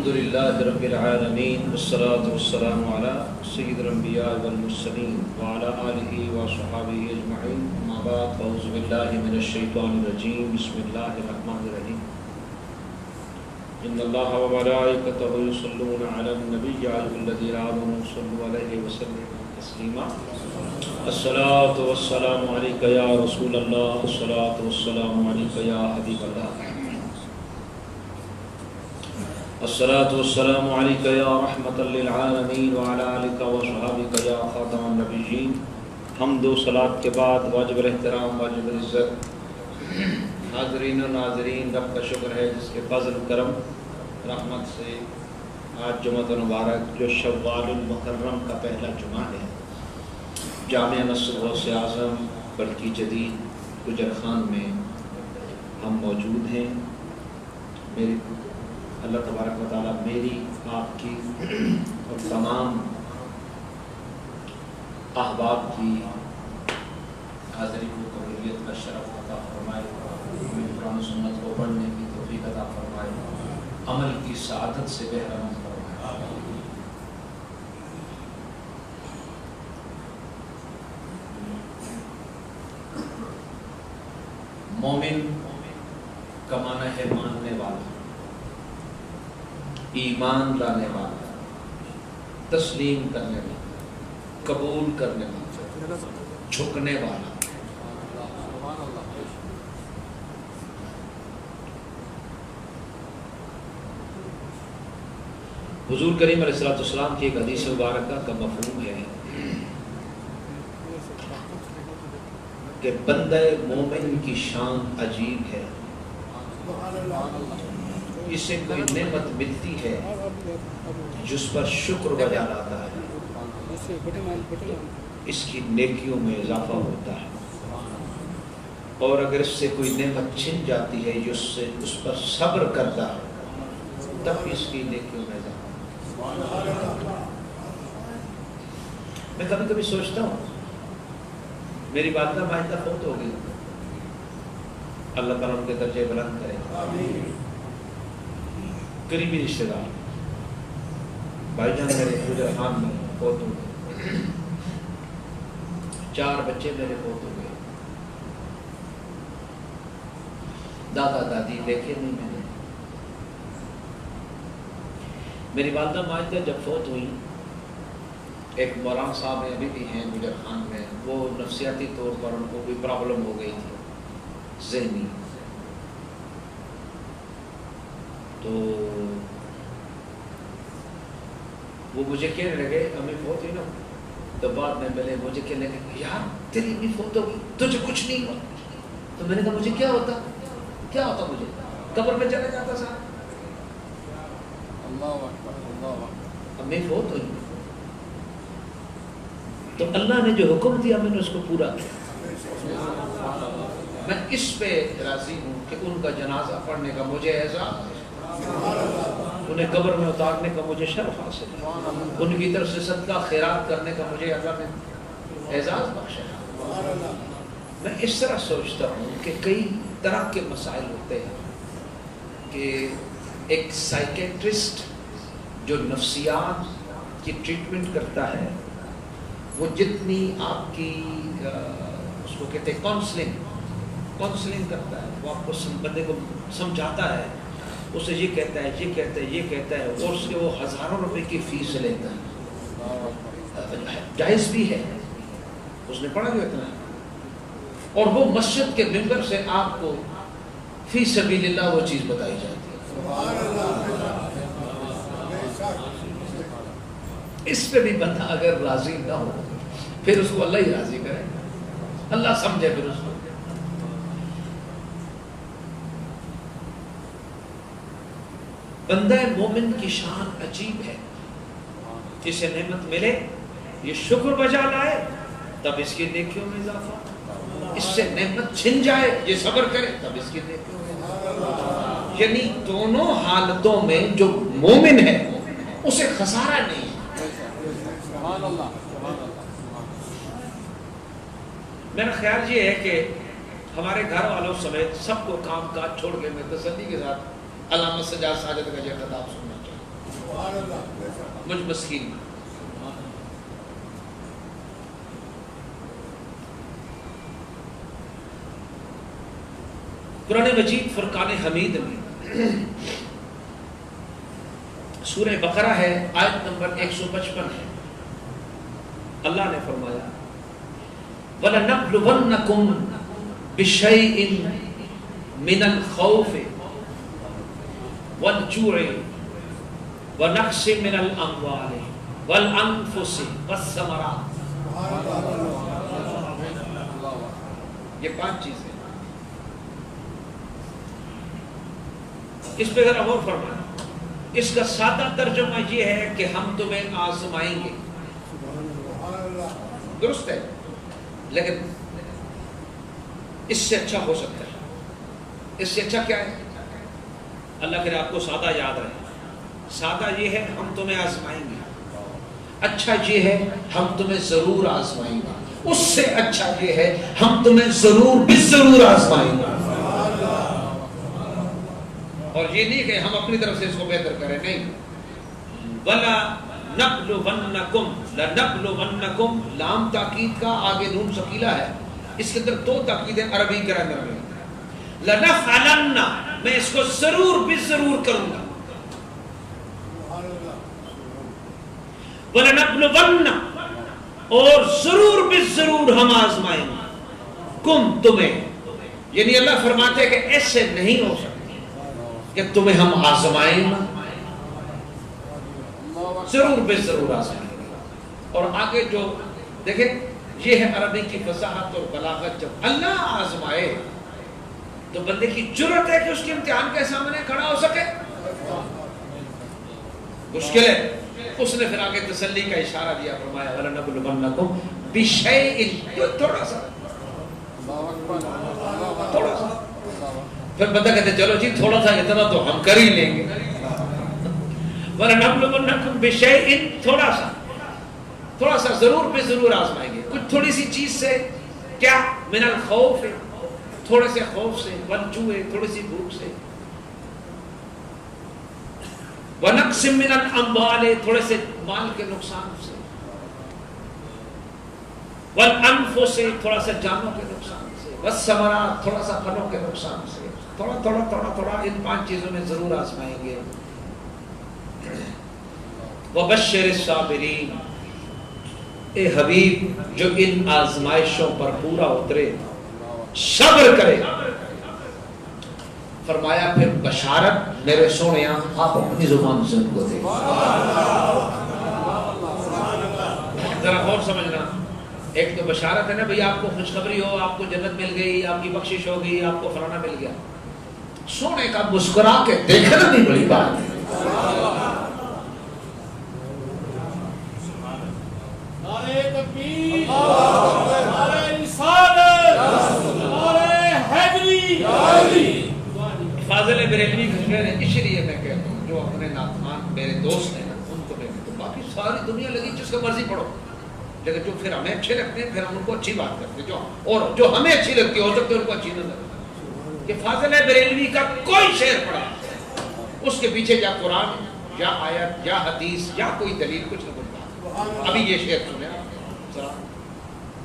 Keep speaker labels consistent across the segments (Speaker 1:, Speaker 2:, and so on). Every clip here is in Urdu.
Speaker 1: الحمد لله رب العالمين والصلاة والسلام على سيد الأنبياء والمرسلين وعلى آله وصحبه أجمعين. أما بعد فأعوذ بالله من الشيطان الرجيم. بسم الله الرحمن الرحيم. إن الله وملائكته يصلون على النبي يا أيها الذين آمنوا صلوا عليه وسلموا تسليما. الصلاة والسلام عليك يا رسول الله. الصلاة والسلام عليك يا حبيب الله. الصلاة والسلام عليك يا رحمة للعالمين وعلى آلك وصحابك يا خاتم النبيين. حمد و صلاة کے بعد واجب الاحترام واجب العزت حاضرین و ناظرین، رب کا شکر ہے جس کے فضل کرم رحمت سے آج جمعہ مبارک جو شوال المکرم کا پہلا جمعہ ہے، جامعہ مسجد غوث اعظم بڑکی جدید گجر خان میں ہم موجود ہیں. میری اللہ تبارک و تعالیٰ میری آپ کی اور تمام احباب کی حاضری کو قبولیت کا شرف عطا فرمائے، ہمیں قرآن و سنت کو پڑھنے کی توفیق عطا فرمائے، عمل کی سعادت سے بہرام فرمائے. مومن کا معنی ہے ماننے والا، ایمان لانے والا، تسلیم کرنے والا، قبول کرنے والا، جھکنے والا. حضور کریم علیہ السلام کی ایک حدیث مبارکہ کا مفہوم ہے کہ بندہ مومن کی شان عجیب ہے. اسے کوئی نعمت ملتی ہے جس پر شکر بجا لاتا ہے، اس کی نیکیوں میں اضافہ ہوتا ہے، اور اگر اس سے کوئی نعمت چھن جاتی ہے جو اس پر صبر کرتا ہے تب اس کی نیکیوں میں اضافہ. میں کبھی کبھی سوچتا ہوں میری والدہ ماہدہ فوت ہو گئی، اللہ تعالیٰ ان کے درجے بلند کرے. قریبی رشتے دار بھائی جان میرے گجر خان میں فوت ہو گئے، 4 بچے میرے فوت ہو گئے، دادا دادی دیکھے نہیں میں نے. میری والدہ ماجدہ جب فوت ہوئی، ایک مولانا صاحب ابھی بھی ہیں گجر خان میں، وہ نفسیاتی طور پر ان کو بھی پرابلم ہو گئی تھی ذہنی، تو وہ مجھے کہنے لگے امی فوت ہوئی نا، تو بعد میں ملے مجھے کہنے لگے یار تیری امی فوت ہو گئی تجھے کچھ نہیں ہوا. تو میں نے کہا مجھے کیا ہوتا مجھے قبر میں چلا جاتا صاحب. امی فوت ہوئی تو اللہ نے جو حکم دیا میں نے اس کو پورا کیا. میں اس پہ راضی ہوں کہ ان کا جنازہ پڑھنے کا مجھے اعزاز، انہیں قبر میں اتارنے کا مجھے شرف حاصل ہے، ان کی طرف سے صدقہ خیرات کرنے کا مجھے اللہ نے اعزاز بخشا. میں اس طرح سوچتا ہوں کہ کئی طرح کے مسائل ہوتے ہیں کہ ایک سائیکیٹرسٹ جو نفسیات کی ٹریٹمنٹ کرتا ہے وہ جتنی آپ کی اس کو کہتے ہیں کاؤنسلنگ کرتا ہے، وہ آپ کو بندے کو سمجھاتا ہے، اسے یہ کہتا ہے اور اس کے وہ ہزاروں روپے کی فیس لیتا ہے. جائز بھی ہے، اس نے پڑھا بھی اتنا ہے، اور وہ مسجد کے ممبر سے آپ کو فی سبیل اللہ وہ چیز بتائی جاتی ہے. اس پہ بھی بندہ اگر راضی نہ ہو پھر اس کو اللہ ہی راضی کرے، اللہ سمجھے پھر اس کو. بندہ مومن کی شان عجیب ہے، جسے نعمت ملے یہ شکر بجا لائے تب اس کی نیکیوں میں اضافہ، اس سے نعمت چھن جائے یہ صبر کرے تب اس کی نیکیوں میں اضافہ. یعنی دونوں حالتوں میں جو مومن ہے اسے خسارہ نہیں ہے. میرا خیال یہ ہے کہ ہمارے گھر والوں سمیت سب کو کام کاج چھوڑ کے میں تسلی کے ساتھ علامہ سجاد ساجد کا یہ خطاب سننا چاہیے. مجھ مسکین. قرآن مجید فرقان حمید میں سورہ بقرہ ہے، آیت نمبر 155 ہے. اللہ نے فرمایا وَلَنَبْلُوَنَّكُمْ بِشَيْءٍ مِّنَ الْخَوْفِ وَالْجُوعِ وَنَقْصٍ مِّنَ الْأَمْوَالِ وَالْأَنفُسِ وَالثَّمَرَاتِ. یہ 5 چیزیں. اس پہ ذرا غور فرمائیں. اس کا سادہ ترجمہ یہ ہے کہ ہم تمہیں آزمائیں گے. درست ہے، لیکن اس سے اچھا ہو سکتا ہے. اس سے اچھا کیا ہے؟ اللہ کرے آپ کو سادہ یاد رہے. سادہ یہ ہے ہم تمہیں آزمائیں گے. اچھا یہ ہے ہم تمہیں ضرور آزمائیں گے. اس سے اچھا یہ ہے ہم تمہیں ضرور ضرور آزمائیں گے. اور یہ نہیں کہ ہم اپنی طرف سے اس کو بہتر کریں، نہیں. وَلَنَبْلُوَنَّكُمْ لَنَبْلُوَنَّكُمْ لام تاکید کا، آگے نون ثقیلہ ہے. اس کے اندر 2 تاکیدیں عربی گرامر میں. لَنَفْعَلَنَّ میں اس کو ضرور ضرور کروں گا. وَلَنَبْلُوَنَّ اور ضرور ضرور ہم آزمائیں گے. کم تمہیں، یعنی اللہ فرماتے ہیں کہ ایسے نہیں ہو سکتا کہ تمہیں ہم آزمائیں گے، ضرور ضرور آزمائیں گے. اور آگے جو دیکھیں یہ ہے عربی کی فصاحت اور بلاغت. جب اللہ آزمائے تو بندے کی جرأت ہے کہ اس کے امتحان کے سامنے کھڑا ہو سکے. مشکل ہے. اس نے پھر آگے تسلی کا اشارہ دیا، فرمایا وَلَنَبْلُوَنَّكُمْ بِشَيْءٍ، تھوڑا سا. پھر بندہ کہتے چلو جی تھوڑا سا، اتنا تو ہم کر ہی لیں گے. وَلَنَبْلُوَنَّكُمْ بِشَيْءٍ تھوڑا سا ضرور ضرور آزمائیں گے. کچھ تھوڑی سی چیز سے، کیا؟ من الخوف، تھوڑے سے خوف سے، والجوع تھوڑی سی بھوک سے، وَنَقْصٍ مِّنَ الْأَمْوَالِ تھوڑے سے مال کے نقصان سے، وَالْأَنفُسِ تھوڑا سا جانوں کے نقصان سے، وَالثَّمَرَاتِ تھوڑا سا پھلوں کے نقصان سے. تھوڑا ان 5 چیزوں میں ضرور آزمائیں گے. وَبَشِّرِ الصَّابِرِينَ اے حبیب جو ان آزمائشوں پر پورا اترے، صبر کرے. فرمایا پھر بشارت میرے سونیاں آپ اپنی زبان سے ان کو دیں. ذرا اور سمجھنا. ایک تو بشارت ہے نا بھئی آپ کو خوشخبری ہو، آپ کو جنت مل گئی، آپ کی بخشش ہو گئی، آپ کو فلانا مل گیا. سونے کا مسکرا کے دیکھنا بھی بڑی بات ہے.
Speaker 2: نعرہ تکبیر، نعرہ رسالت، نعرہ حیدری.
Speaker 1: فاضل بریلوی اس لیے میں کہتا ہوں جو اپنے ناتخوان میرے دوست ہیں ان کو میں کہتا ہوں، باقی ساری دنیا لگی جس کا مرضی پڑھو، لیکن جو پھر ہمیں اچھے لگتے ہیں پھر ہم ان کو اچھی بات کرتے ہیں، اور جو ہمیں اچھی لگتی ہے ہو سکتے ہیں ان کو اچھی نہ لگے. کہ فاضل بریلوی کا کوئی شعر پڑھا اس کے پیچھے یا قرآن یا آیت یا حدیث یا کوئی دلیل کچھ نہ کچھ بات. ابھی یہ شعر سنے ذرا.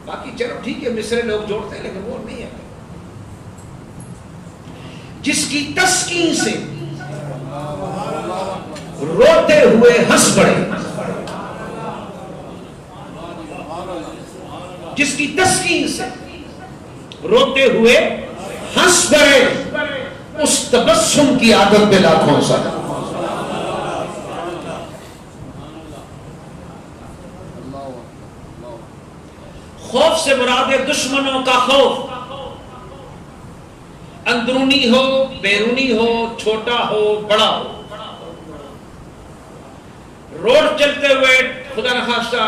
Speaker 1: باقی چلو ٹھیک ہے مصرے لوگ جوڑتے ہیں لیکن وہ نہیں ہے. جس کی تسکین سے روتے ہوئے ہنس پڑے، جس کی تسکین سے روتے ہوئے ہنس پڑے، اس تبسم کی عادت پہ لاکھوں سال. خوف سے مراد ہے دشمنوں کا خوف، اندرونی ہو بیرونی ہو، چھوٹا ہو بڑا ہو. روڈ چلتے ہوئے خدا نخواستہ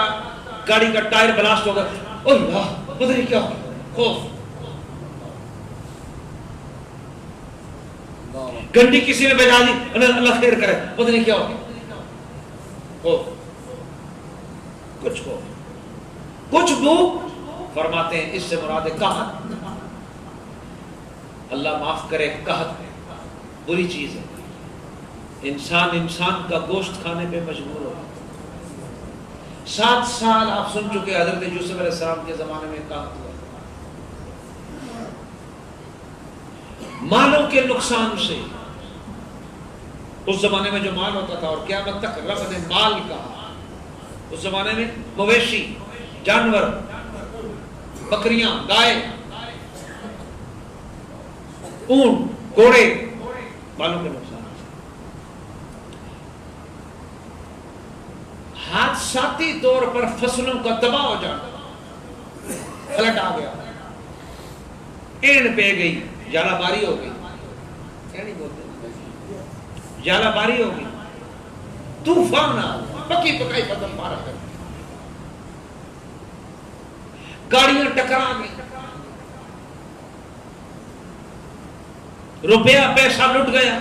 Speaker 1: گاڑی کا ٹائر بلاسٹ ہوگا، اوہ اللہ پتہ نہیں کیا ہو، خوف. گنڈی کسی نے بجا دی، اللہ خیر کرے، پتہ نہیں کیا ہو، خوف. کچھ خوف، کچھ بھوک. فرماتے ہیں اس سے مراد ہے قحط. اللہ معاف کرے، قحط بری چیز ہے. انسان کا گوشت کھانے پہ مجبور ہو. 7 سال آپ سن چکے حضرت یوسف علیہ السلام کے زمانے میں کہا ہوا مالوں کے نقصان سے. اس زمانے میں جو مال ہوتا تھا اور قیامت تک رب نے مال کہا. اس زمانے میں مویشی، جانور، بکریاں، گائے، اونٹ، گھوڑے، مالوں کے نقصان. حادثاتی طور پر فصلوں کا تباہ ہو جانا، فلٹ آ گیا، اینڈ پہ گئی، جالا باری ہو گئی، کیا نہیں بولتے، جالا باری ہو گئی، طوفان آ گیا، پکی پکائی فصل پارا کر دی، گاڑیاں ٹکرا گئی، روپیہ پیسہ لٹ گیا.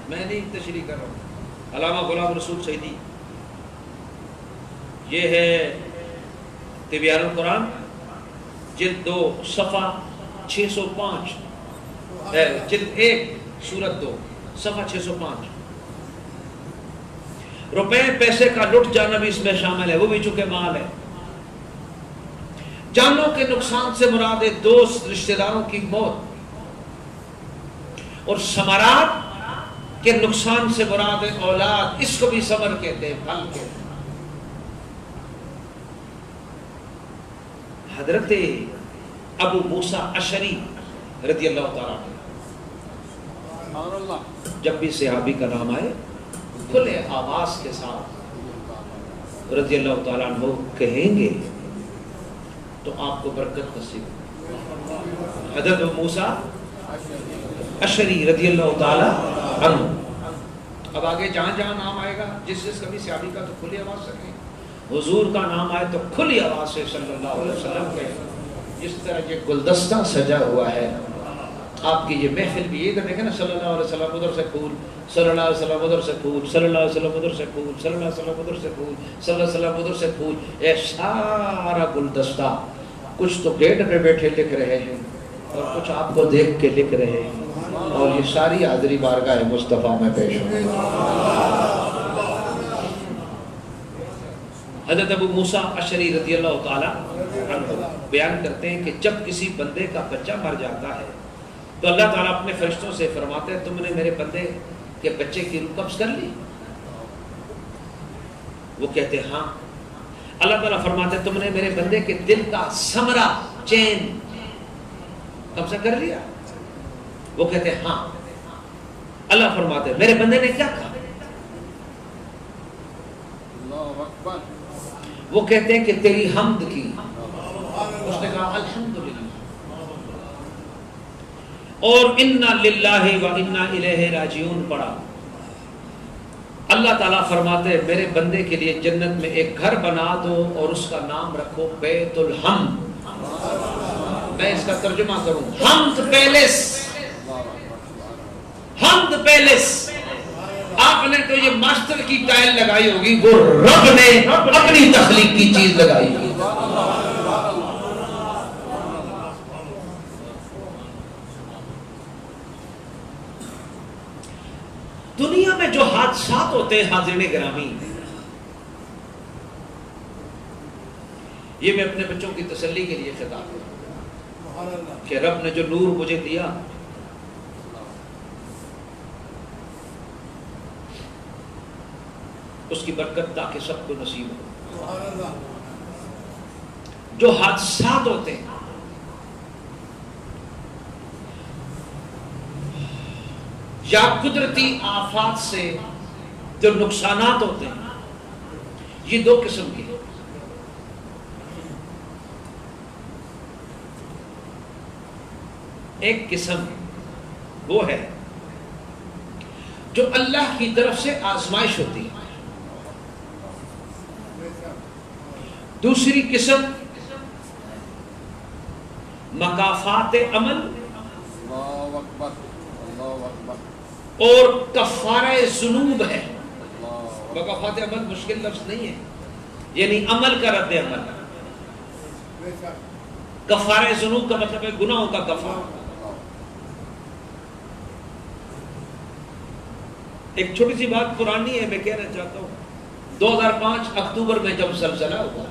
Speaker 1: میں نہیں تشریح کر رہا ہوں، علامہ غلام رسول سعیدی، یہ ہے تبیان القرآن جلد 2 صفحہ 605، جلد 1 سورت 2 صفحہ 605. روپے پیسے کا لٹ جانا بھی اس میں شامل ہے، وہ بھی چونکہ مال ہے. جانوں کے نقصان سے مراد ہے دوست رشتہ داروں کی موت، اور ثمرات کے نقصان سے مراد ہے اولاد. اس کو بھی ثمر کہتے ہیں، پھل کہتے ہیں. حضرت ابو موسیٰ اشعری رضی اللہ تعالیٰ عنہ، جب بھی صحابی کا نام آئے کھلے آواز کے ساتھ رضی اللہ تعالیٰ عنہ کہیں گے تو آپ کو برکت نصیب. حضرت ابو موسیٰ اشعری رضی اللہ تعالیٰ عنہ. اب آگے جہاں جہاں نام آئے گا، جس کا بھی صحابی کا تو کھلی آواز سے کہیں، حضور کا نام آئے تو کھلی آواز سے صلی اللہ علیہ وسلم کے. جس طرح یہ گلدستہ سجا ہوا ہے، آپ کی یہ محفل بھی، یہ دیکھیں نا، صلی اللہ علیہ وسلم ادھر سے پھول، صلی اللہ علیہ وسلم ادھر سے پھول، صلی اللہ علیہ وسلم ادھر سے پھول، صلی اللہ علیہ وسلم ادھر سے پھول، صلی اللہ علیہ وسلم ادھر سے پھول. یہ سارا گلدستہ کچھ تو گیٹ پہ بیٹھے لکھ رہے ہیں اور کچھ آپ کو دیکھ کے لکھ رہے ہیں، اور یہ ساری حاضری بارگاہ مصطفیٰ میں پیش ہوں. حضرت ابو موسیٰ اشعری رضی اللہ تعالیٰ عنہ بیان کرتے ہیں کہ جب کسی بندے کا بچہ مر جاتا ہے تو اللہ تعالیٰ اپنے فرشتوں سے فرماتے ہیں تم نے میرے بندے کے بچے کی روح قبض کر لی؟ وہ کہتے ہیں ہاں. اللہ تعالیٰ فرماتے ہیں تم نے میرے بندے کے دل کا ثمرہ، چین قبضہ کر لیا؟ وہ کہتے ہیں ہاں. اللہ فرماتے ہیں میرے بندے نے کیا کہا؟ وہ کہتے ہیں کہ تیری حمد کی. اس نے کہا الحمدللہ. اور انا للہ و انا الیہ راجعون پڑھا. اللہ تعالیٰ فرماتے ہیں میرے بندے کے لیے جنت میں ایک گھر بنا دو اور اس کا نام رکھو بیت الحمد. میں اس کا ترجمہ کروں، حمد پیلس. حمد پیلس. آپ نے تو یہ ماسٹر کی ٹائل لگائی ہوگی، وہ رب نے اپنی تخلیق کی چیز لگائی ہوگی. دنیا میں جو حادثات ہوتے ہیں حاضرین گرامی، یہ میں اپنے بچوں کی تسلی کے لیے خطاب کروں کہ رب نے جو نور مجھے دیا، اس کی برکت تاکہ سب کو نصیب ہو. جو حادثات ہوتے ہیں، یا قدرتی آفات سے جو نقصانات ہوتے ہیں، یہ 2 قسم کے ہیں. ایک قسم وہ ہے جو اللہ کی طرف سے آزمائش ہوتی ہے. دوسری قسم مکافات عمل اور کفارہ ذنوب ہے. مکافات عمل مشکل لفظ نہیں ہے، یعنی عمل کا رد عمل. کفارہ ذنوب کا مطلب ہے گناہوں کا کفارہ. ایک چھوٹی سی بات پرانی ہے، میں کہنا چاہتا ہوں. 2005 اکتوبر میں جب زلزلہ ہوا،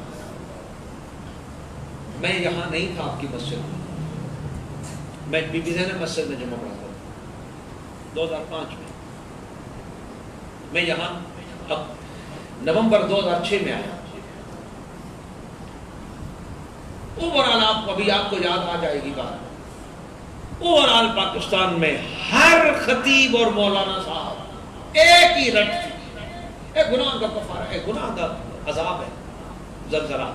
Speaker 1: میں یہاں نہیں تھا آپ کی مسجد میں، میں بی بی زینب مسجد میں جمع پڑھا تھا 2005 میں یہاں نومبر 2006 میں آیا۔ اوورآل آپ کو یاد آ جائے گی بات، اوورآل پاکستان میں ہر خطیب اور مولانا صاحب ایک ہی رٹ تھی، ایک گناہ کا کفارہ، ایک گناہ کا عذاب ہے زلزلہ،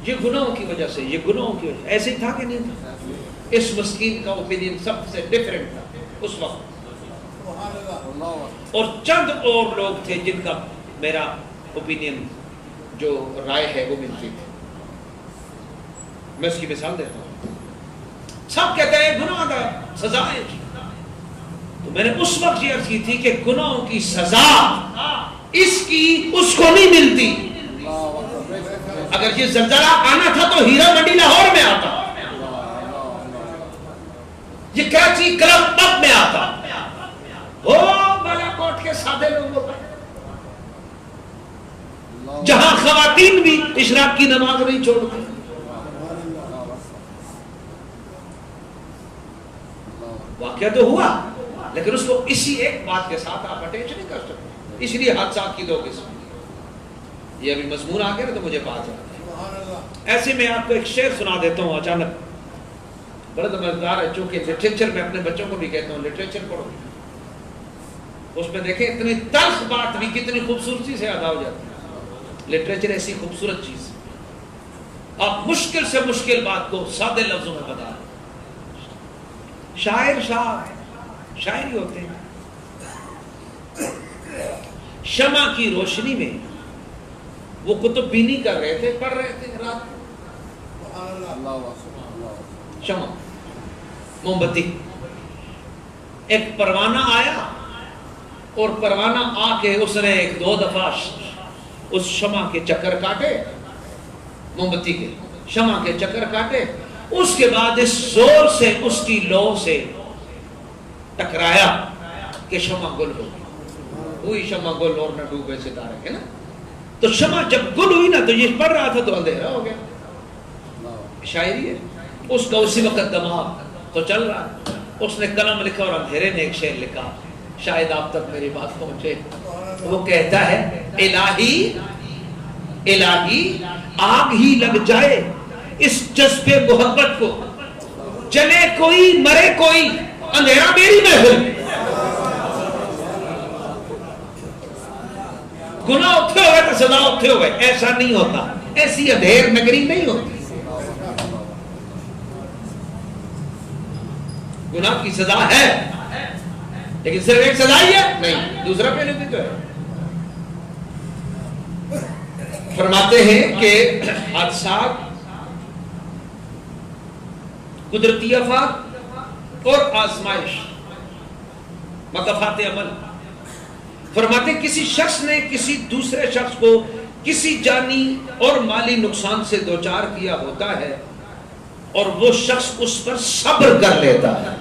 Speaker 1: یہ گناہوں کی وجہ سے، یہ گناہوں کی وجہ سے۔ ایسے ہی تھا کہ نہیں تھا؟ اس مسکین کا اوپینین سب سے ڈیفرنٹ تھا اس وقت، اور چند اور لوگ تھے جن کا میرا اوپینین جو رائے ہے وہ ملتی تھی۔ میں اس کی مثال دیتا ہوں، سب کہتے ہیں گناہ کا سزا ہے، تو میں نے اس وقت یہ عرض کی تھی کہ گناہوں کی سزا اس کو نہیں ملتی۔ اگر یہ زلزلہ آنا تھا تو ہیرا منڈی لاہور میں آتا، یہ کراچی کلب پب میں آتا، وہ بالا کوٹ کے سادے لوگوں پر، جہاں خواتین بھی اشراق کی نماز نہیں چھوڑتی۔ واقعہ تو ہوا، لیکن اس کو اسی ایک بات کے ساتھ آپ اٹیچ نہیں کر سکتے، اس لیے حادثات کی 2 قسم۔ یہ ابھی مضمون آ گیا نا تو مجھے بات ہے۔ ایسے میں آپ کو ایک شعر سنا دیتا ہوں اچانک، بڑا مزیدار ہے، چونکہ لٹریچر میں اپنے بچوں کو بھی کہتا ہوں لٹریچر پڑھو، اس میں دیکھیں اتنی تلخ بات بھی کتنی خوبصورتی سے ادا ہو جاتی ہے۔ لٹریچر ایسی خوبصورت چیز ہے، آپ مشکل سے مشکل بات کو سادے لفظوں میں بتا دیں۔ شاعری ہوتے ہیں، شمع کی روشنی میں وہ کتب بینی کر رہے تھے، پڑھ رہے تھے رات کو، شمع موم بتی، ایک پروانہ آیا اور پروانہ آ کے اس نے 1-2 دفعہ اس شمع کے چکر کاٹے، موم بتی کے شمع کے چکر کاٹے، اس کے بعد اس زور سے اس کی لو سے ٹکرایا کہ شمع گل ہو گئی، ہوئی شمع گل اور نہ ڈوبے ستارے کے نا۔ تو شمع جب گل ہوئی نا تو یہ پڑھ رہا تھا تو اندھیرا ہو گیا، شاعری ہے اس کا اسی وقت دماغ تو چل رہا ہے، اس نے قلم لکھا اور اندھیرے نے ایک شعر لکھا، شاید آپ تک میری بات پہنچے۔ وہ کہتا ہے الہی آگ ہی لگ جائے اس جذبے محبت کو، جلے کوئی مرے کوئی اندھیرا میری محفل۔ گناہ اٹھے ہوئے تو سزا اٹھے ہوئے، ایسا نہیں ہوتا، ایسی اندھیر نگری نہیں ہوتی۔ گناہ کی سزا ہے، لیکن صرف ایک سزا ہی ہے نہیں، دوسرا پینلٹی تو ہے۔ فرماتے ہیں کہ حادثات، قدرتی آفات اور آزمائش، مکافات عمل، فرماتے ہیں کسی شخص نے کسی دوسرے شخص کو کسی جانی اور مالی نقصان سے دوچار کیا ہوتا ہے اور وہ شخص اس پر صبر کر لیتا ہے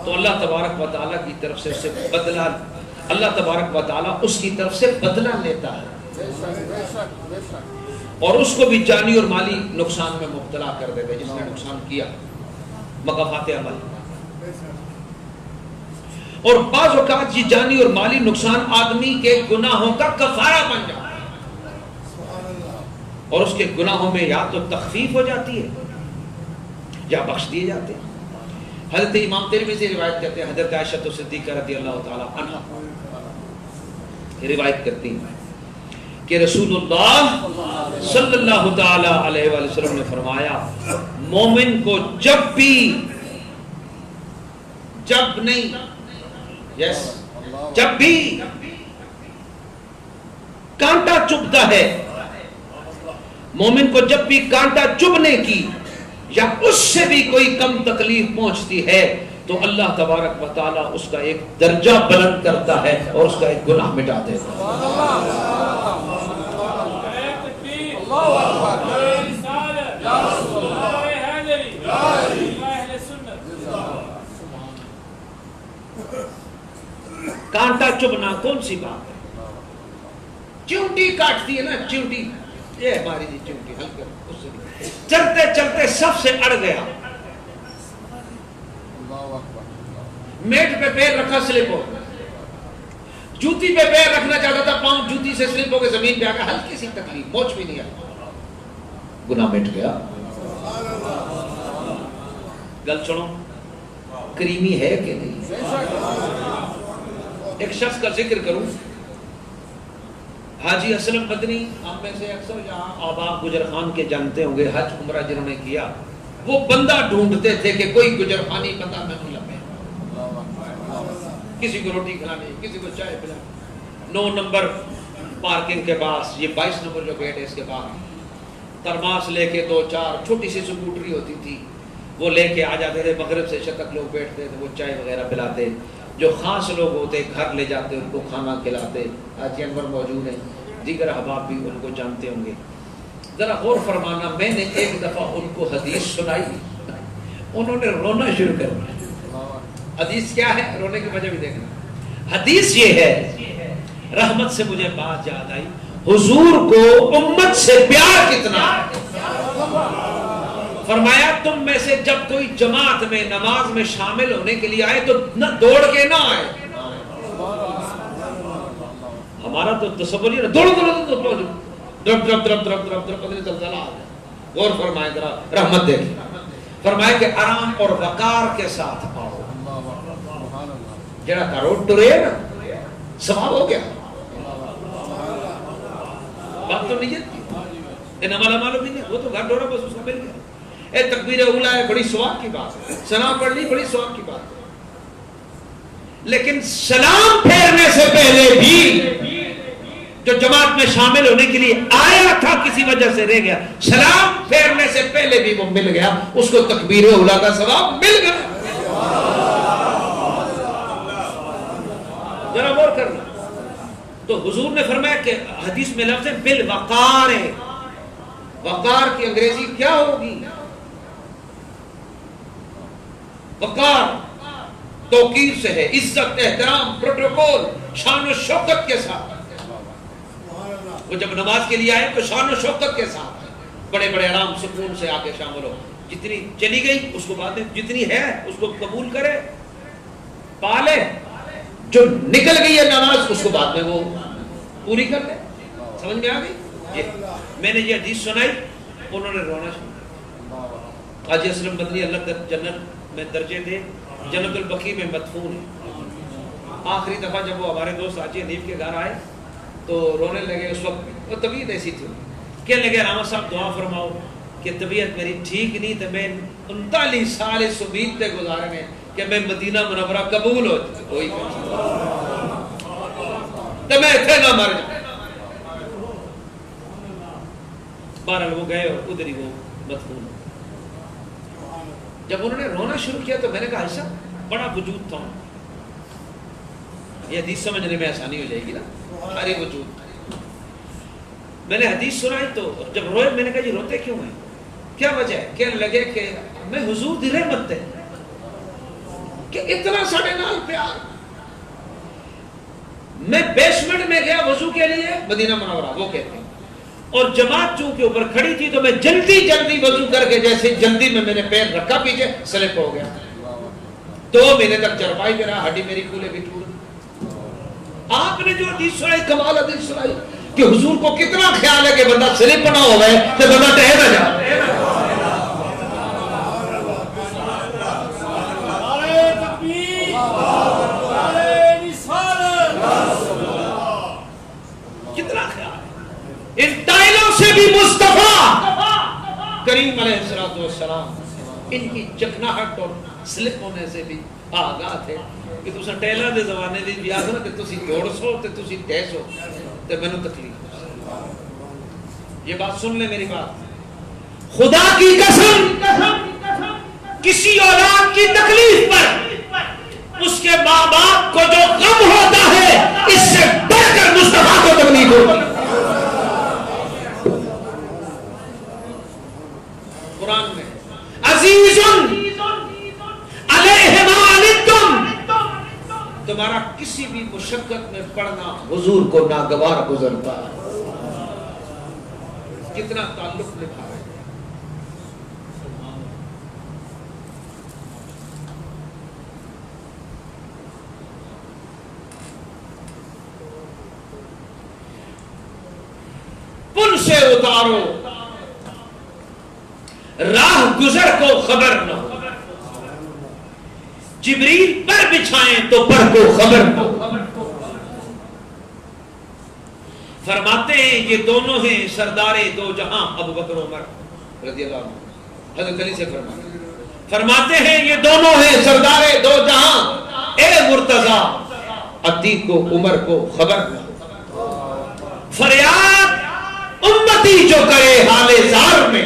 Speaker 1: تو اللہ تبارک و تعالیٰ کی طرف سے اسے بدلہ، اللہ تبارک و تعالیٰ اس کی طرف سے بدلہ لیتا ہے اور اس کو بھی جانی اور مالی نقصان میں مبتلا کر دیتا ہے جس نے نقصان کیا، مکافات عمل۔ اور بعض اوقات یہ جانی اور مالی نقصان آدمی کے گناہوں کا کفارہ بن جاتا ہے اور اس کے گناہوں میں یا تو تخفیف ہو جاتی ہے یا بخش دیے جاتے ہیں۔ حضرت امام ترمذی روایت کرتے ہیں، حضرت عائشہ صدیقہ رضی اللہ تعالی عنہ روایت کرتی ہیں کہ رسول اللہ صلی اللہ تعالی علیہ وآلہ وسلم نے فرمایا، مومن کو جب بھی کانٹا چبھتا ہے، مومن کو جب بھی کانٹا چبھنے کی یا اس سے بھی کوئی کم تکلیف پہنچتی ہے تو اللہ تبارک و تعالیٰ اس کا ایک درجہ بلند کرتا ہے اور اس کا ایک گناہ مٹا دیتا ہے۔ کانٹا چبھنا کون سی بات ہے؟ چونٹی کاٹتی ہے نا چونٹی، یہ ہماری جی چونٹی ہلکا اس سے چلتے چلتے سب سے اڑ گیا، میٹ پہ پیر رکھا سلپ ہو، جوتی پہ پیر رکھنا چاہتا تھا، پاؤں جوتی سے سلپ ہو کے زمین پہ آ گیا، ہلکی سی تکلیف، موچ بھی نہیں آئی، گناہ مٹ گیا۔ گل سنو، کریمی ہے کہ نہیں؟ ایک شخص کا ذکر کروں، حاجی اسلم مدنی، ہم میں سے اکثر یہاں آبا گجر خان کے جانتے ہوں گے، حج عمرہ جنہوں نے کیا، وہ بندہ ڈھونڈتے تھے کہ کوئی گجر خانی بندہ میں نہیں لمبے، کسی کو روٹی کھلانی، کسی کو چائے پلانی۔ 9 نمبر پارکنگ کے پاس، یہ 22 نمبر جو گیٹ ہے اس کے پاس، ترماس لے کے 2-4 چھوٹی سی سکوٹری ہوتی تھی، وہ لے کے آ جاتے تھے، مغرب سے شتک لوگ بیٹھتے تھے، وہ چائے وغیرہ پلاتے، جو خاص لوگ ہوتے گھر لے جاتے ان کو کھانا کھلاتے۔ حاجی انور موجود ہیں، دیگر احباب بھی ان کو جانتے ہوں گے۔ ذرا غور فرمانا، میں نے ایک دفعہ ان کو حدیث سنائی، انہوں نے رونا شروع کر دیا۔ حدیث کیا ہے؟ رونے کی وجہ بھی دیکھنا۔ حدیث یہ ہے، رحمت سے مجھے بات یاد آئی، حضور کو امت سے پیار کتنا ہے۔ فرمایا تم میں سے جب کوئی جماعت میں نماز میں شامل ہونے کے لیے آئے تو نہ دوڑ کے نہ آئے۔ ہمارا تو تصور ہی دوڑ غور فرمائے ذرا، رحمت دیکھیں، فرمایا کہ آرام اور وقار کے ساتھ آؤ، جڑا کرو ٹرے نا ثواب ہو گیا، بات تو نیت کی، انما الاعمال بالنیات، وہ تو گھر ڈورا بس اس کو مل گیا۔ اے تکبیر اولا ہے، بڑی ثواب کی بات ہے، سلام پڑھ لی بڑی ثواب کی بات ہے، لیکن سلام پھیرنے سے پہلے بھی جو جماعت میں شامل ہونے کے لیے آیا تھا کسی وجہ سے رہ گیا، سلام پھیرنے سے پہلے بھی وہ مل گیا، اس کو تکبیر اولا کا ثواب مل گیا۔ ذرا غور کرنا، تو حضور نے فرمایا کہ حدیث میں لفظ ہے بالوقار، وقار کی انگریزی کیا ہوگی؟ وقار توقیر سے ہے، عزت، احترام، پروٹوکول، شان و شوکت کے ساتھ۔ وہ جب نماز کے لیے آئے تو شان و شوکت کے ساتھ، بڑے بڑے آرام سکون سے آ کے شامل ہو، جتنی چلی گئی اس کو بعد میں، جتنی ہے اس کو قبول کرے، پالے، جو نکل گئی ہے نماز اس کو بعد میں وہ پوری کر لے۔ سمجھ میں آ گئی؟ میں نے یہ حدیث سنائی، انہوں نے رونا شروع۔ حاجی اسلم مدنی اللہ جنت میں درجے دے، جنت البقیع میں مدفون ہے۔ آخری دفعہ جب وہ ہمارے دوست حاجی حنیف کے گھر آئے تو رونے لگے، اس وقت وہ طبیعت ایسی تھی، کہنے لگے رحمت صاحب دعا فرماؤ کہ طبیعت میری ٹھیک نہیں تھی، میں 39 سال اس امید تے گزارے ہیں کہ میں مدینہ منورہ قبول ہو کوئی تو میں اتنے نہ مر جاؤں۔ بہرحال وہ گئے اور ادھر ہی وہ مدفون۔ جب انہوں نے رونا شروع کیا تو میں نے کہا ایسا بڑا وجود تھا، یہ حدیث سمجھنے میں آسانی ہو جائے گی نا، ساری وجود۔ میں نے حدیث سنائی تو جب روئے میں نے کہا جی روتے کیوں ہیں، کیا وجہ ہے؟ کہنے لگے کہ میں حضور دی رحمت ہے کہ اتنا ساڑھے نال پیار۔ میں بیسمنٹ میں گیا وضو کے لیے مدینہ منورہ، وہ کہتے ہیں، اور جماعت چونکہ اوپر کھڑی تھی تو میں جلدی جلدی وضو کر کے جیسے جلدی میں نے پیر رکھا پیچھے سلپ ہو گیا، 2 مہینے تک چرپائی پہ رہا، ہڈی میری کھولے بھی ٹوٹ۔ آپ نے جو حدیث سنائی، کمال حدیث سنائی کہ حضور کو کتنا خیال ہے کہ بندہ سلپ نہ ہو گئے تو بندہ ٹہر نہ جائے۔ کتنا خیال ہے، ان ٹائلوں سے بھی مصطفیٰ کریم علیہ السلام ان کی چکناہٹ اور سلپ ہونے سے بھی آگاہ تھے کہ تسا ٹیلر دے زمانے دی بھی آخر کہ تسی دوڑ سو تے تسی ٹہ سو تے میں نے تکلیف۔ یہ بات سن لے میری بات، خدا کی قسم کسی اولاد کی تکلیف پر اس کے ماں باپ کو جو غم ہوتا ہے اس سے بڑھ کر مصطفیٰ کو تکلیف ہوتی۔ قرآن میں عزیز علیہ ما عنتم، تمہارا کسی بھی مشقت میں پڑنا حضور کو ناگوار گزرتا ہے. کتنا تعلق نبھا رہے ہیں. پل سے اتارو راہ گزر کو خبر نہ ہو. جبریل پر بچھائیں تو پر کو خبر نہ ہو. فرماتے ہیں یہ دونوں ہیں سردار دو جہاں ابو بکر عمر رضی اللہ عنہ. حضرت علی سے فرماتے ہیں یہ دونوں ہیں سردار دو جہاں، اے مرتضیٰ عتیق کو عمر کو خبر نہ ہو. فریاد امتی جو کرے حال زار میں،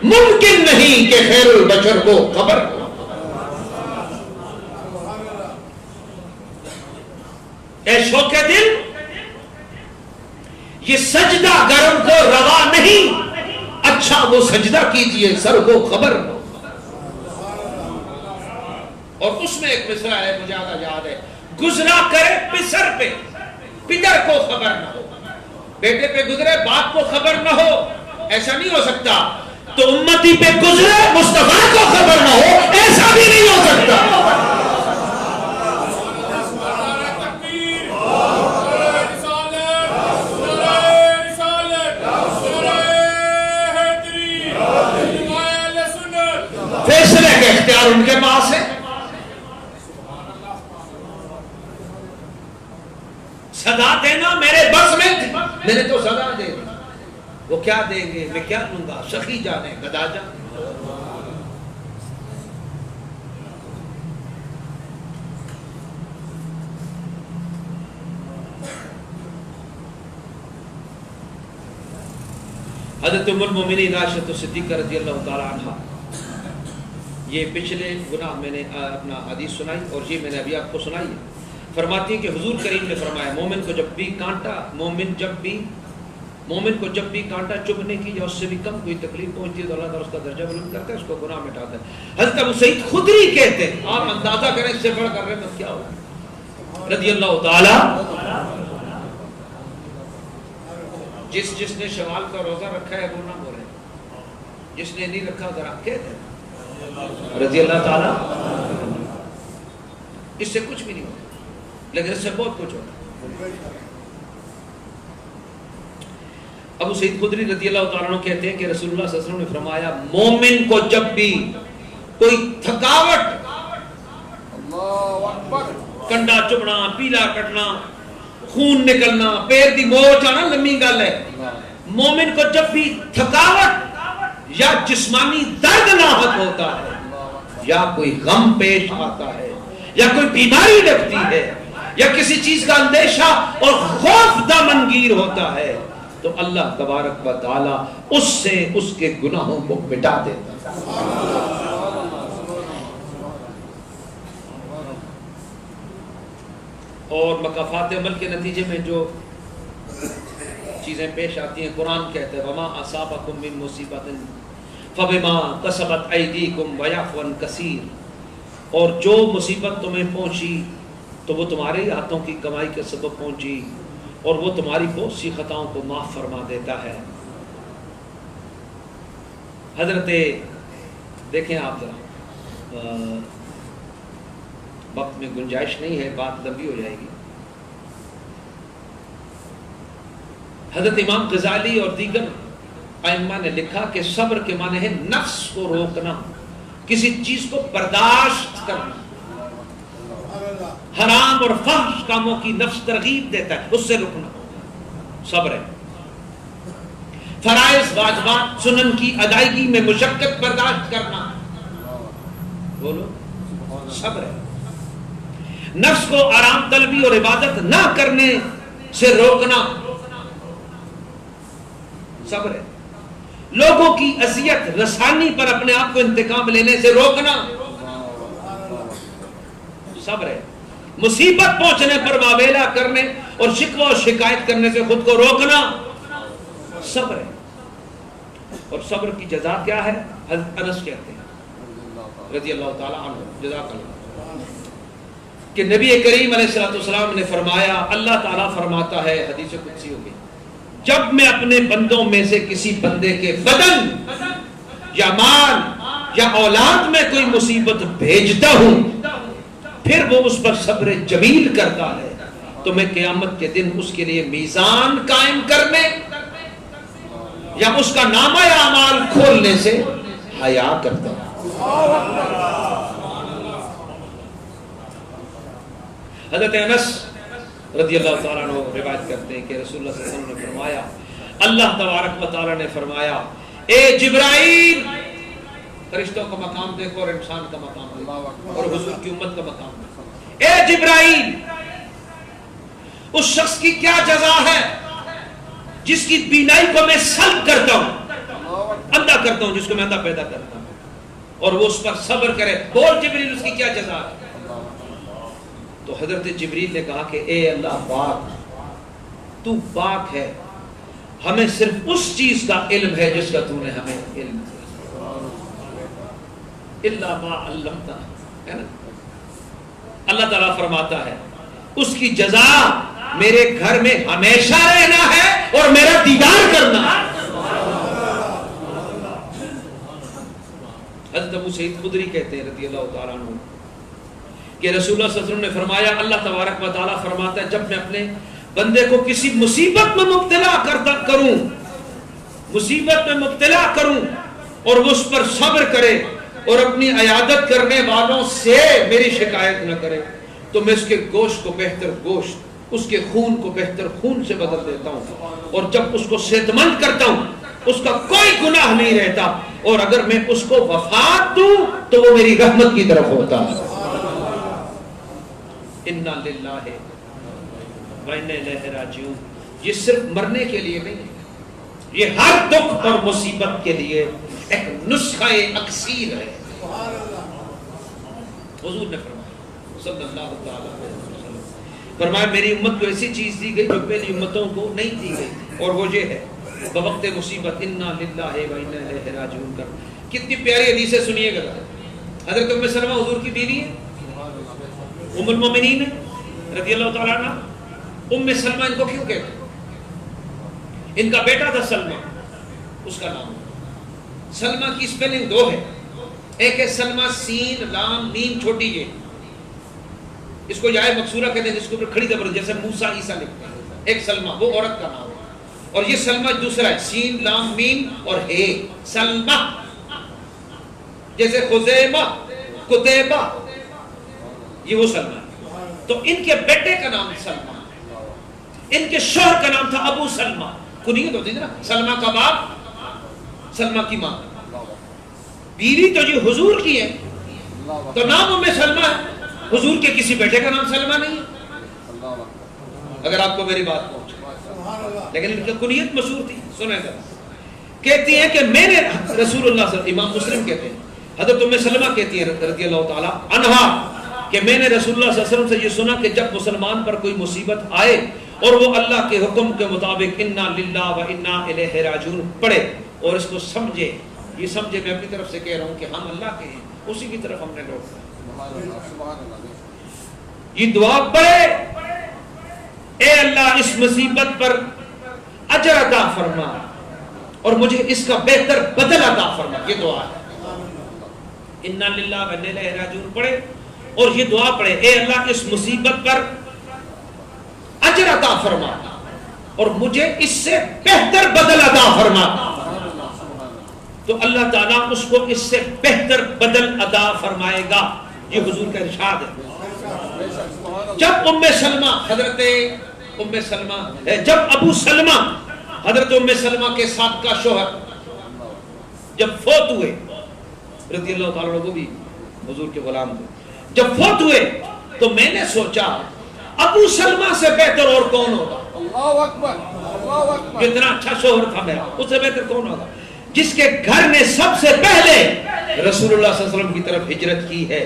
Speaker 1: ممکن نہیں کہ خیر البشر کو خبر ہو. اے شوق دل، یہ سجدہ گرم کو روا نہیں، اچھا وہ سجدہ کیجئے سر کو خبر ہو. اور اس میں ایک مصرع ہے مجھے یاد ہے، گزرا کرے پسر پہ پدر کو خبر نہ ہو. بیٹے پہ گزرے باپ کو خبر نہ ہو، ایسا نہیں ہو سکتا. تو امتی پہ گزرے مصطفیٰ کو خبر نہ ہو، ایسا بھی نہیں ہو سکتا. فیصلے کا اختیار ان کے پاس ہے. صدا دینا میرے بس میں تھی، میں نے تو صدا دے دی. وہ کیا دیں گے، میں کیا دوں گا، سخی جانے گدا جانے. حضرت ام المومنین عائشہ صدیقہ رضی اللہ تعالی عنہ، یہ پچھلے گناہ میں نے اپنا حدیث سنائی اور یہ میں نے ابھی آپ کو سنائی ہے. فرماتی ہیں کہ حضور کریم نے فرمایا مومن کو جب بھی کانٹا چبھنے کی یا اس سے بھی کم کوئی تکلیف پہنچتی ہے تو اللہ تعالیٰ اس کا درجہ بلند کرتا ہے، اس کو گناہ مٹاتا ہے. حضرت ابو سعید خدری کہتے ہیں، آپ اندازہ کریں اس سے بڑھ کر رحمت کیا ہوگا رضی اللہ تعالی. جس نے شوال کا روزہ رکھا ہے وہ نہ بولے، جس نے نہیں رکھا ذرا کہتے ہیں رضی اللہ تعالی. اس سے کچھ بھی نہیں ہوتا لیکن اس سے بہت کچھ ہوتا. ابو سعید خدری رضی اللہ تعالیٰ عنہ کہتے ہیں کہ رسول اللہ صلی اللہ علیہ وسلم نے فرمایا مومن کو جب بھی کوئی تھکاوٹ، کنڈا چبھنا، پیلا کٹنا، خون نکلنا، پیر دی موچ آنا لمبی گل ہے، مومن کو جب بھی تھکاوٹ یا جسمانی درد لاحق ہوتا ہے یا کوئی غم پیش آتا ہے یا کوئی بیماری لگتی ہے یا کسی چیز کا اندیشہ اور خوف دامنگیر ہوتا ہے تو اللہ تبارک و تعالی اس سے اس کے گناہوں کو مٹا دیتا ہے. اور مکافات عمل کے نتیجے میں جو چیزیں پیش آتی ہیں، قرآن کہتے ہیں وما اصابکم من مصیبت فبما کسبت ایدیکم ویعفو عن کثیر، اور جو مصیبت تمہیں پہنچی تو وہ تمہارے ہاتھوں کی کمائی کے سبب پہنچی اور وہ تمہاری بہت سی خطاؤں کو معاف فرما دیتا ہے. حضرت دیکھیں آپ ذرا، وقت میں گنجائش نہیں ہے، بات لمبی ہو جائے گی. حضرت امام غزالی اور دیگر ائمہ نے لکھا کہ صبر کے معنی ہے نفس کو روکنا، کسی چیز کو برداشت کرنا. حرام اور فحش کاموں کی نفس ترغیب دیتا ہے، اس سے رکنا صبر ہے. فرائض واجبات سنن کی ادائیگی میں مشقت برداشت کرنا، بولو صبر ہے. نفس کو آرام طلبی اور عبادت نہ کرنے سے روکنا صبر ہے. لوگوں کی اذیت رسانی پر اپنے آپ کو انتقام لینے سے روکنا صبر ہے. مصیبت پہنچنے پر واویلا کرنے اور شکوہ اور شکایت کرنے سے خود کو روکنا صبر ہے. اور صبر کی جزا کیا ہے؟ حضرت انس کہتے ہیں رضی اللہ تعالی عنہ، جزاک اللہ کہ نبی کریم علیہ السلام نے فرمایا، اللہ تعالیٰ فرماتا ہے حدیث قدسی ہوگی، جب میں اپنے بندوں میں سے کسی بندے کے بدن یا مال یا اولاد میں کوئی مصیبت بھیجتا ہوں پھر وہ اس پر صبر جمیل کرتا ہے تو میں قیامت کے دن اس کے لیے میزان قائم کرنے یا اس کا نامہ اعمال کھولنے سے حیا کرتا ہوں۔ حضرت انس رضی اللہ تعالیٰ عنہ روایت کرتے ہیں کہ رسول اللہ صلی اللہ علیہ وسلم نے فرمایا، اللہ تبارک و تعالیٰ نے فرمایا، اے جبرائیل، فرشتوں کا مقام دیکھو اور انسان کا مقام دیکھو اور حضور کی امت کا مقام دیکھو، اے جبرائیل، اس شخص کی کیا جزا ہے جس کی بینائی کو میں سلب کرتا ہوں، اندھا کرتا ہوں، جس کو میں اندھا پیدا کرتا ہوں اور وہ اس پر صبر کرے، بول جبریل اس کی کیا جزا ہے؟ تو حضرت جبریل نے کہا کہ اے اللہ پاک، تو پاک ہے، ہمیں صرف اس چیز کا علم ہے جس کا تو نے ہمیں علم دیا، الا ما علمتنا، ہے نا؟ اللہ تعالیٰ فرماتا ہے اس کی جزا میرے گھر میں ہمیشہ رہنا ہے اور میرا دیدار کرنا ہے۔ حضرت ابو سعید خدری کہتے ہیں رضی اللہ تعالیٰ عنہ کہ رسول اللہ صلی اللہ علیہ وسلم نے فرمایا، اللہ تبارک و تعالیٰ فرماتا ہے جب میں اپنے بندے کو کسی مصیبت میں مبتلا کروں، مصیبت میں مبتلا کروں اور وہ اس پر صبر کرے اور اپنی عیادت کرنے والوں سے میری شکایت نہ کرے تو میں اس کے گوشت کو بہتر گوشت، اس کے خون کو بہتر خون سے بدل دیتا ہوں، اور جب اس کو صحت مند کرتا ہوں اس کا کوئی گناہ نہیں رہتا، اور اگر میں اس کو وفات دوں تو وہ میری رحمت کی طرف ہوتا ہے۔ انا للہ و انا الیہ راجعون، یہ صرف مرنے کے لیے نہیں، یہ ہر دکھ اور مصیبت کے لیے ایک نسخہ اکسیر ہے۔ حضور نے فرمایا صلی اللہ تعالیٰ علیہ وسلم، فرمایا میری امت کو ایسی چیز دی گئی جو پہلی امتوں کو نہیں دی گئی تھی، اور وہ یہ ہے بوقت مصیبت انا للہ و انا الیہ راجعون کر۔ کتنی پیاری حدیثیں سنیے گا۔ حضرت ام سلمہ حضور کی بیوی ہے، ام المومنین ہے رضی اللہ تعالیٰ عنہ۔ ام سلمہ ان کو کیوں کہتے ہیں؟ ان کا بیٹا تھا سلمہ، اس کا نام سلمہ کی سپیلنگ دو ہے، ایک ہے سلمہ سین لام میم چھوٹی یہ، اس کو یائے مکسورہ کہتے ہیں جس کے اوپر کھڑی زبر جیسے موسیٰ عیسیٰ لکھتے ہیں، ایک سلمہ وہ عورت کا نام ہے، اور یہ سلمہ دوسرا ہے سین لام میم اور ہے سلمہ، جیسے خزیمہ کتیبہ، یہ وہ سلمہ ہے۔ تو ان کے بیٹے کا نام سلمہ، ان کے شوہر کا نام تھا ابو سلمہ، کنیت ہوتی تھی نا، سلمہ کا باپ سلمہ کی ماں، بیوی تو یہ حضور کی ہے تو نام ام سلمہ ہے، حضور کے کسی بیٹے کا نام سلمہ نہیں ہے، اگر آپ کو میری بات پہنچے، لیکن ان کی کنیت مشہور تھی۔ سنیں گا کہتی ہیں کہ میں نے رسول اللہ صلی اللہ علیہ وسلم، امام مسلم کہتے ہیں حضرت ام سلمہ کہتی ہیں رضی اللہ تعالیٰ عنہا کہ میں نے رسول اللہ صلی اللہ علیہ وسلم سے یہ سنا کہ جب مسلمان پر کوئی مصیبت آئے اور وہ اللہ کے حکم کے مطابق انا للہ و انا الیہ راجعون پڑھے اور اس کو سمجھے، یہ سمجھے میں اپنی طرف سے کہہ رہا ہوں کہ ہم اللہ کے ہیں، اسی کی طرف ہم نے لوٹنا، یہ دعا پڑھے، اے اللہ اس مصیبت پر اجر عطا فرما اور مجھے اس کا بہتر بدل عطا فرما، یہ دعا ہے۔ انا للہ و انا الیہ راجعون پڑھے اور یہ دعا پڑھے، اے اللہ اس مصیبت پر اجر عطا فرما اور مجھے اس سے بہتر بدل عطا فرما، تو اللہ تعالیٰ اس کو اس سے بہتر بدل عطا فرمائے گا، یہ حضور کا ارشاد ہے۔ جب ام سلمہ حضرت ام سلمہ جب ابو سلمہ حضرت ام سلمہ کے سابقہ شوہر جب فوت ہوئے رضی اللہ تعالیٰ عنہ، وہ بھی حضور کے غلام تھے، جب فوت ہوئے تو میں نے سوچا ابو سلمہ سے بہتر اور کون ہوگا، اللہ اکبر، اللہ اکبر، کتنا اچھا شوہر تھا میرا، اس سے بہتر کون ہوگا جس کے گھر نے سب سے پہلے رسول اللہ صلی اللہ علیہ وسلم کی طرف ہجرت کی ہے۔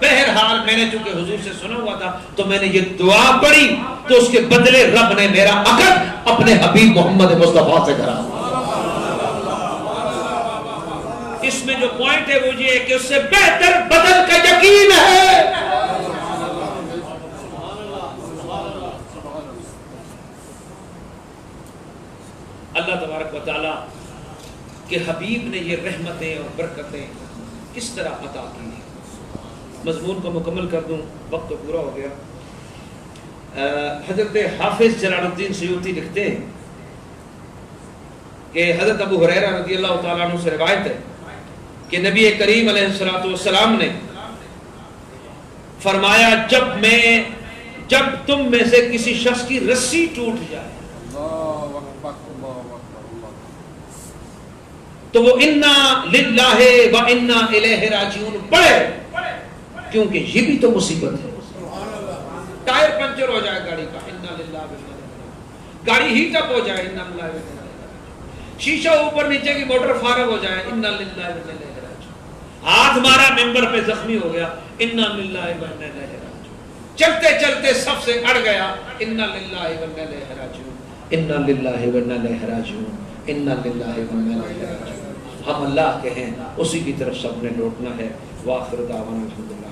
Speaker 1: بہرحال میں نے چونکہ حضور سے سنا ہوا تھا تو میں نے یہ دعا پڑھی تو اس کے بدلے رب نے میرا عقد اپنے حبیب محمد مصطفیٰ سے کرا۔ اس میں جو پوائنٹ ہے وہ یہ ہے کہ اس سے بہتر بدل کا یقین ہے، اللہ تبارک و تعالیٰ کہ حبیب نے یہ رحمتیں اور برکتیں کس طرح عطا کی ہیں۔ مضمون کو مکمل کر دوں، وقت تو پورا ہو گیا۔ حضرت حافظ جلال الدین سیوطی لکھتے ہیں کہ حضرت ابو ہریرہ رضی اللہ تعالیٰ عنہ سے روایت ہے کہ نبی کریم علیہ السلام نے فرمایا جب تم میں سے کسی شخص کی رسی ٹوٹ جائے تو وہ انا للہ و انا الیہ راجعون پڑھے، کیونکہ یہ بھی تو مصیبت ہے۔ ٹائر پنچر ہو جائے گاڑی کا، انا للہ و انا الیہ راجعون، گاڑی ہیٹ اپ ہو جائے، انا للہ و انا الیہ راجعون، شیشہ اوپر نیچے کی موٹر فارغ ہو جائے، انا للہ و انا الیہ راجعون، ہاتھ مارا ممبر پہ زخمی ہو گیا، انا للہ و انا الیہ راجعون، چلتے چلتے سب سے اڑ گیا، انا للہ و انا الیہ راجعون، انا للہ و انا الیہ راجعون، انا للہ و انا الیہ راجعون۔ ہم اللہ کے ہیں، اسی کی طرف سب نے لوٹنا ہے۔ وآخر دعوانا الحمدللہ۔